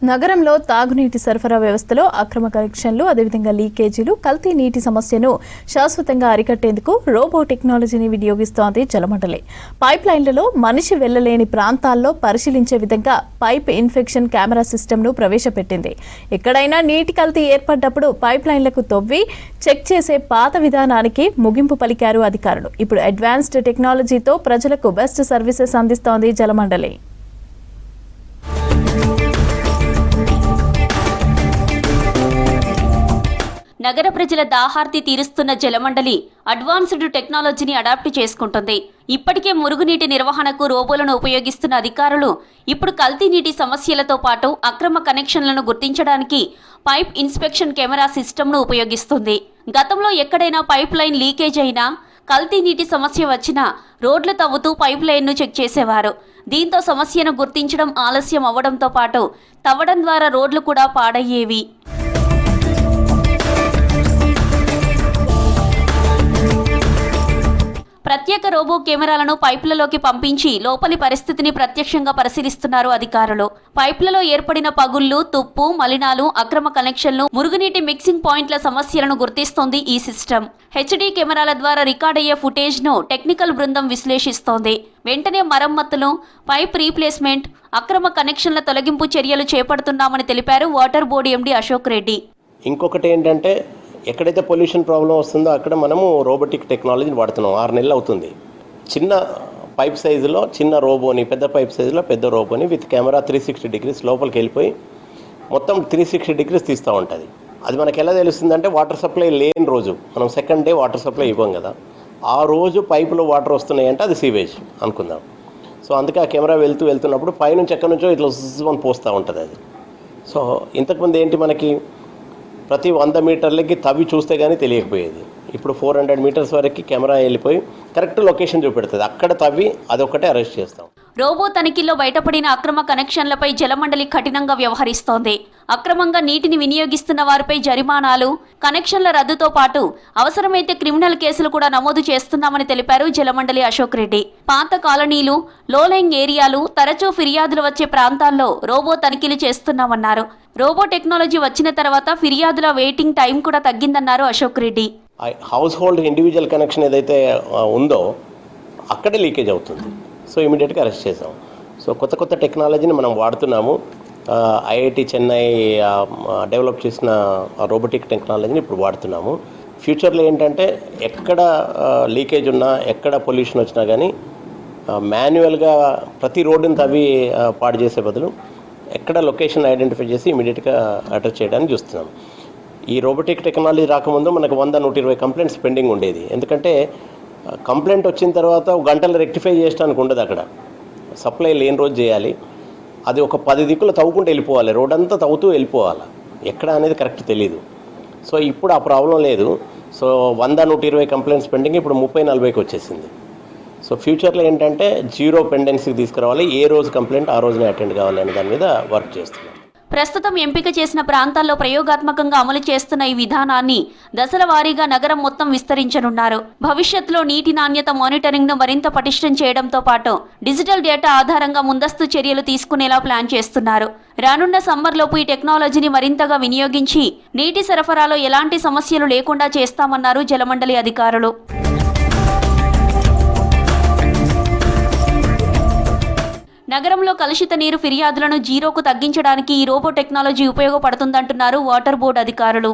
నగరంలో తాగునీటి సరఫరా వ్యవస్థలో అక్రమ కనెక్షన్లు, అదేవిధంగా లీకేజీలు, కల్తీ నీటి సమస్యను శాశ్వతంగా అరికట్టేందుకు రోబో టెక్నాలజీని వినియోగిస్తోంది జలమండలి. పైప్ లైన్లలో మనిషి వెళ్లలేని ప్రాంతాల్లో పరిశీలించే విధంగా పైప్ ఇన్ఫెక్షన్ కెమెరా సిస్టమ్ను ప్రవేశపెట్టింది. ఎక్కడైనా నీటి కల్తీ ఏర్పడ్డప్పుడు పైప్ లైన్లకు తవ్వి చెక్ చేసే పాత విధానానికి ముగింపు పలికారు అధికారులు. ఇప్పుడు అడ్వాన్స్డ్ టెక్నాలజీతో ప్రజలకు బెస్ట్ సర్వీసెస్ అందిస్తోంది జలమండలి. నగర ప్రజల దాహార్తి తీరుస్తున్న జలమండలి అడ్వాన్స్డ్ టెక్నాలజీని అడాప్ట్ చేసుకుంటుంది. ఇప్పటికే మురుగునీటి నిర్వహణకు రోబోలను ఉపయోగిస్తున్న అధికారులు ఇప్పుడు కల్తీ నీటి సమస్యలతో పాటు అక్రమ కనెక్షన్లను గుర్తించడానికి పైప్ ఇన్స్పెక్షన్ కెమెరా సిస్టమ్ను ఉపయోగిస్తుంది. గతంలో ఎక్కడైనా పైప్ లైన్ లీకేజ్ అయినా, కల్తీ నీటి సమస్య వచ్చినా రోడ్లు తవ్వుతూ పైప్ లైన్ను చెక్ చేసేవారు. దీంతో సమస్యను గుర్తించడం ఆలస్యం అవ్వడంతో పాటు తవ్వడం ద్వారా రోడ్లు కూడా పాడయ్యేవి. ప్రత్యేక రోబో కెమెరాలను పైపులలోకి పంపించి లోపలి పరిస్థితిని ప్రత్యక్షంగా పరిశీలిస్తున్నారు అధికారులు. పైపులలో ఏర్పడిన పగుళ్లు, తుప్పు, మలినాలు, అక్రమ కనెక్షన్లు, మురుగునీటి మిక్సింగ్ పాయింట్ల సమస్యలను గుర్తిస్తోంది ఈ సిస్టమ్. హెచ్డీ కెమెరాల ద్వారా రికార్డయ్యే ఫుటేజ్ను టెక్నికల్ బృందం విశ్లేషిస్తోంది. వెంటనే మరమ్మతులు, పైప్ రీప్లేస్మెంట్, అక్రమ కనెక్షన్ల తొలగింపు చర్యలు చేపడుతున్నామని తెలిపారు water board MD Ashok Reddy. ఇంకొకటి ఏంటంటే, ఎక్కడైతే పొల్యూషన్ ప్రాబ్లం వస్తుందో అక్కడ మనము రోబోటిక్ టెక్నాలజీని వాడుతున్నాం. 6 నెలలు అవుతుంది. చిన్న పైప్ సైజులో చిన్న రోబోని, పెద్ద పైప్ సైజులో పెద్ద రోబోని విత్ కెమెరా 360 డిగ్రీస్ లోపలికి వెళ్ళిపోయి మొత్తం 360 డిగ్రీస్ తీస్తూ ఉంటుంది. అది మనకు ఎలా తెలుస్తుందంటే, వాటర్ సప్లై లేని రోజు మనం సెకండ్ డే వాటర్ సప్లై ఇవ్వం కదా, ఆ రోజు పైపులో వాటర్ వస్తున్నాయంటే అది సీవేజ్ అనుకుందాం. సో అందుకే ఆ కెమెరా వెళ్తున్నప్పుడు పైనుంచి ఎక్కడి నుంచో ఇట్లా అని పోస్తూ ఉంటుంది అది. సో ఇంతకుముందు ఏంటి, మనకి ప్రతి 100 మీటర్లకి తవ్వి చూస్తే కానీ తెలియకపోయేది. ఇప్పుడు 400 మీటర్స్ వరకు కెమెరా వెళ్ళిపోయి కరెక్ట్ లొకేషన్ చూపెడుతుంది. అక్కడ తవ్వి అదొక్కటే అరెస్ట్ చేస్తాం. రోబో తనిఖీల్లో బయటపడిన అక్రమ కనెక్షన్లపై జలమండలి కఠినంగా వ్యవహరిస్తోంది. అక్రమంగా నీటిని వినియోగిస్తున్న వారిపై జరిమానాలు, కనెక్షన్ల రద్దుతో పాటు అవసరమైతే క్రిమినల్ కేసులు కూడా నమోదు చేస్తున్నామని తెలిపారు జలమండలి అశోక్ రెడ్డి. పాత కాలనీలు, లోలైంగ్ ఏరియాలు, తరచూ ఫిర్యాదులు వచ్చే ప్రాంతాల్లో రోబో తనిఖీలు చేస్తున్నామన్నారు. రోబో టెక్నాలజీ వచ్చిన తర్వాత ఫిర్యాదుల వెయిటింగ్ టైం కూడా తగ్గిందన్నారు Ashok Reddy. Household individual connection ఏదైతే ఉందో అక్కడే లీకేజ్ అవుతుంది. సో ఇమీడియట్గా అరెస్ట్ చేసాం. సో కొత్త టెక్నాలజీని మనం వాడుతున్నాము. ఐఐటి చెన్నై డెవలప్ చేసిన రోబోటిక్ టెక్నాలజీని ఇప్పుడు వాడుతున్నాము. ఫ్యూచర్లో ఏంటంటే, ఎక్కడ లీకేజ్ ఉన్నా, ఎక్కడ పొల్యూషన్ వచ్చినా కానీ మాన్యువల్గా ప్రతి రోడ్డుని తవ్వి పాడు చేసే బదులు ఎక్కడ లొకేషన్ ఐడెంటిఫై చేసి ఇమీడియట్గా అడ్రస్ చేయడానికి చూస్తున్నాం. ఈ రోబోటిక్ టెక్నాలజీ రాకముందు మనకు 100-120 కంప్లైంట్స్ పెండింగ్ ఉండేది. ఎందుకంటే కంప్లైంట్ వచ్చిన తర్వాత గంటలు రెక్టిఫై చేయడానికి ఉండదు. అక్కడ సప్లై లేని రోజు చేయాలి. అది ఒక 10 దిక్కులు తవ్వుకుంటూ వెళ్ళిపోవాలి, రోడ్ అంతా తవ్వుతూ వెళ్ళిపోవాలి. ఎక్కడ అనేది కరెక్ట్ తెలీదు. సో ఇప్పుడు ఆ ప్రాబ్లం లేదు. సో 100-120 కంప్లైంట్స్ పెండింగ్ ఇప్పుడు 30-40కి వచ్చేసింది. సో ఫ్యూచర్లో ఏంటంటే, జీరో పెండెన్సీకి తీసుకురావాలి. ఏ రోజు కంప్లైంట్ ఆ రోజునే అటెండ్ కావాలి అనే దాని మీద వర్క్ చేస్తున్నాం. ప్రస్తుతం ఎంపిక చేసిన ప్రాంతాల్లో ప్రయోగాత్మకంగా అమలు చేస్తున్న ఈ విధానాన్ని దశల వారీగా నగరం మొత్తం విస్తరించనున్నారు. భవిష్యత్తులో నీటి నాణ్యత మానిటరింగ్ను మరింత పటిష్టం చేయడంతో పాటు డిజిటల్ డేటా ఆధారంగా ముందస్తు చర్యలు తీసుకునేలా ప్లాన్ చేస్తున్నారు. రానున్న సమ్మర్లోపు ఈ టెక్నాలజీని మరింతగా వినియోగించి నీటి సరఫరాలో ఎలాంటి సమస్యలు లేకుండా చేస్తామన్నారు జలమండలి అధికారులు. నగరంలో కలుషిత నీరు ఫిర్యాదులను జీరోకు తగ్గించడానికి ఈ రోబో టెక్నాలజీ ఉపయోగపడుతుందంటున్నారు వాటర్ బోర్డు అధికారులు.